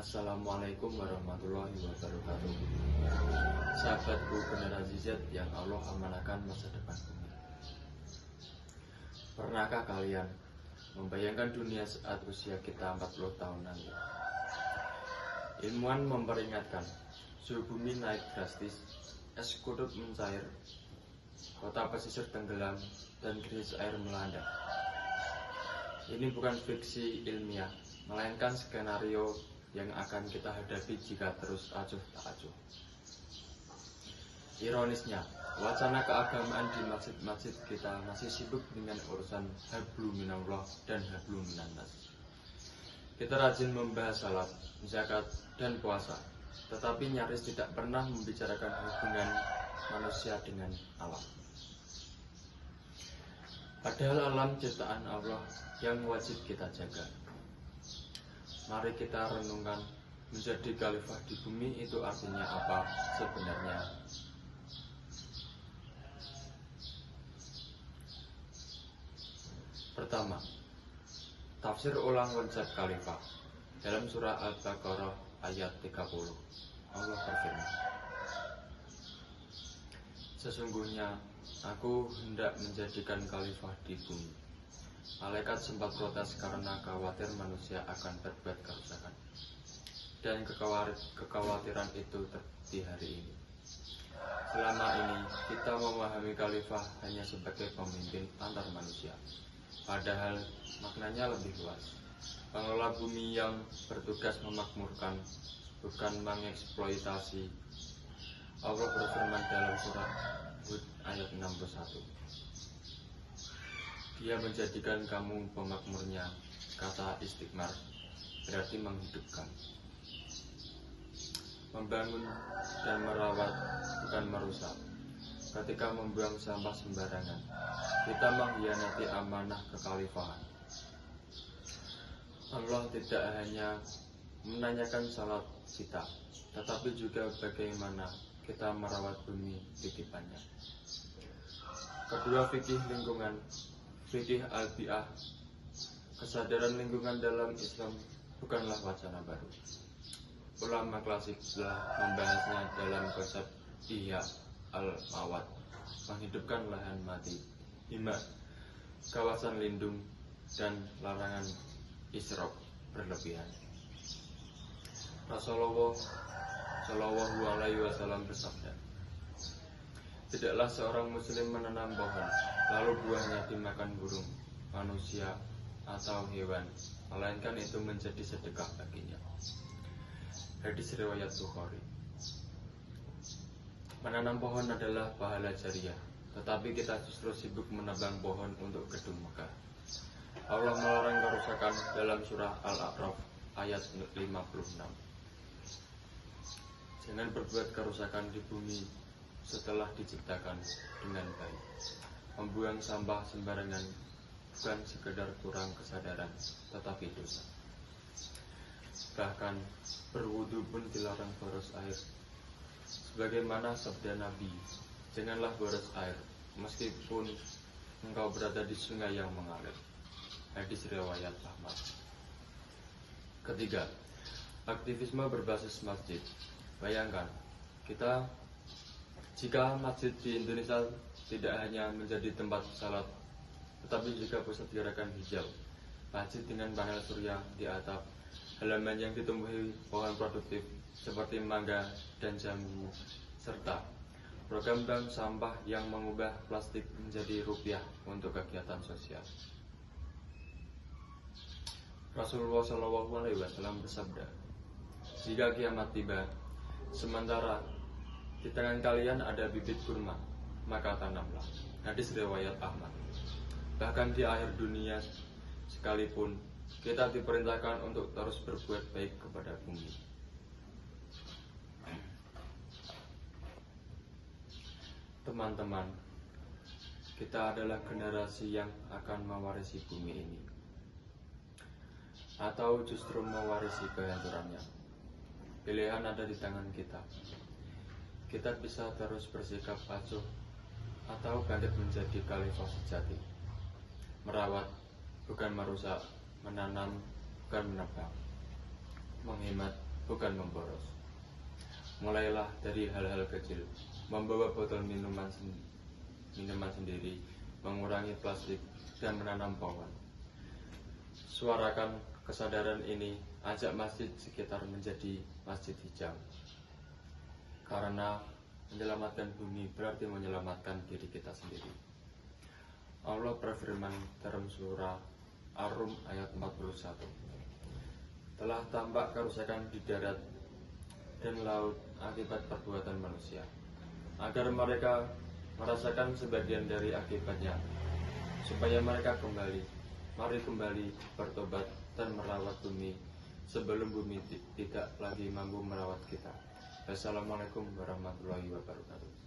Assalamualaikum warahmatullahi wabarakatuh. Sahabatku generasi Z yang Allah amanahkan masa depan bumi. Pernahkah kalian membayangkan dunia saat usia kita 40 tahun nanti? Ilmuwan memperingatkan, suhu bumi naik drastis, es kutub mencair, kota pesisir tenggelam, dan krisis air melanda. Ini bukan fiksi ilmiah, melainkan skenario yang akan kita hadapi jika terus acuh tak acuh. Ironisnya, wacana keagamaan di masjid-masjid kita masih sibuk dengan urusan hablum minallah dan hablum minannas. Kita rajin membahas salat, zakat, dan puasa, tetapi nyaris tidak pernah membicarakan hubungan manusia dengan alam. Padahal alam ciptaan Allah yang wajib kita jaga. Mari kita renungkan, menjadi khalifah di bumi itu artinya apa sebenarnya? Pertama, tafsir ulang konsep khalifah. Dalam surah Al-Baqarah ayat 30, Allah berfirman, sesungguhnya aku hendak menjadikan khalifah di bumi. Malaikat sempat protes karena khawatir manusia akan berbuat kerusakan. Dan kekhawatiran itu terjadi hari ini. Selama ini kita memahami khalifah hanya sebagai pemimpin antar manusia. Padahal maknanya lebih luas. Pengelola bumi yang bertugas memakmurkan, bukan mengeksploitasi. Allah berfirman dalam surah Hud ayat 61. Dia menjadikan kamu pemakmurnya, kata istiqmar, berarti menghidupkan. Membangun dan merawat, bukan merusak. Ketika membuang sampah sembarangan, kita mengkhianati amanah kekhalifahan. Allah tidak hanya menanyakan salat kita, tetapi juga bagaimana kita merawat bumi titipannya. Kedua, fikih lingkungan. Fikih al-bi'ah, kesadaran lingkungan dalam Islam bukanlah wacana baru. Ulama klasik telah membahasnya dalam konsep Ihya al-Mawad, menghidupkan lahan mati, hima, kawasan lindung, dan larangan israf berlebihan. Rasulullah Shallallahu Alaihi Wasallam bersabda, tidaklah seorang muslim menanam pohon, lalu buahnya dimakan burung, manusia, atau hewan, melainkan itu menjadi sedekah baginya. Hadis riwayat Bukhari. Menanam pohon adalah pahala jariah, tetapi kita justru sibuk menebang pohon untuk gedung megah. Allah melarang kerusakan dalam surah Al-A'raf ayat 56. Jangan berbuat kerusakan di bumi setelah diciptakan dengan baik. Membuang sampah sembarangan bukan sekedar kurang kesadaran, tetapi dosa. Bahkan berwudu pun dilarang boros air. Sebagaimana sabda Nabi, janganlah boros air, meskipun engkau berada di sungai yang mengalir. Hadis riwayat Ahmad. Ketiga, aktivisme berbasis masjid. Bayangkan, jika masjid di Indonesia tidak hanya menjadi tempat salat, tetapi juga pusat gerakan hijau. Masjid dengan panel surya di atap, halaman yang ditumbuhi pohon produktif seperti mangga dan jambu, serta program bank sampah yang mengubah plastik menjadi rupiah untuk kegiatan sosial. Rasulullah SAW bersabda, jika kiamat tiba, sementara di tangan kalian ada bibit kurma, maka tanamlah. Hadis riwayat Ahmad. Bahkan di akhir dunia sekalipun, kita diperintahkan untuk terus berbuat baik kepada bumi. Teman-teman, kita adalah generasi yang akan mewarisi bumi ini, atau justru mewarisi kehancurannya. Pilihan ada di tangan kita. Kita bisa terus bersikap acuh atau bangkit menjadi khalifah sejati. Merawat, bukan merusak. Menanam, bukan menebang. Menghemat, bukan memboros. Mulailah dari hal-hal kecil, membawa botol minuman sendiri, mengurangi plastik, dan menanam pohon. Suarakan kesadaran ini, ajak masjid sekitar menjadi masjid hijau. Karena menyelamatkan bumi berarti menyelamatkan diri kita sendiri. Allah berfirman dalam surah Ar-Rum ayat 41. Telah tampak kerusakan di darat dan laut akibat perbuatan manusia, agar mereka merasakan sebagian dari akibatnya, supaya mereka mari kembali bertobat dan merawat bumi sebelum bumi tidak lagi mampu merawat kita. Wassalamualaikum warahmatullahi wabarakatuh.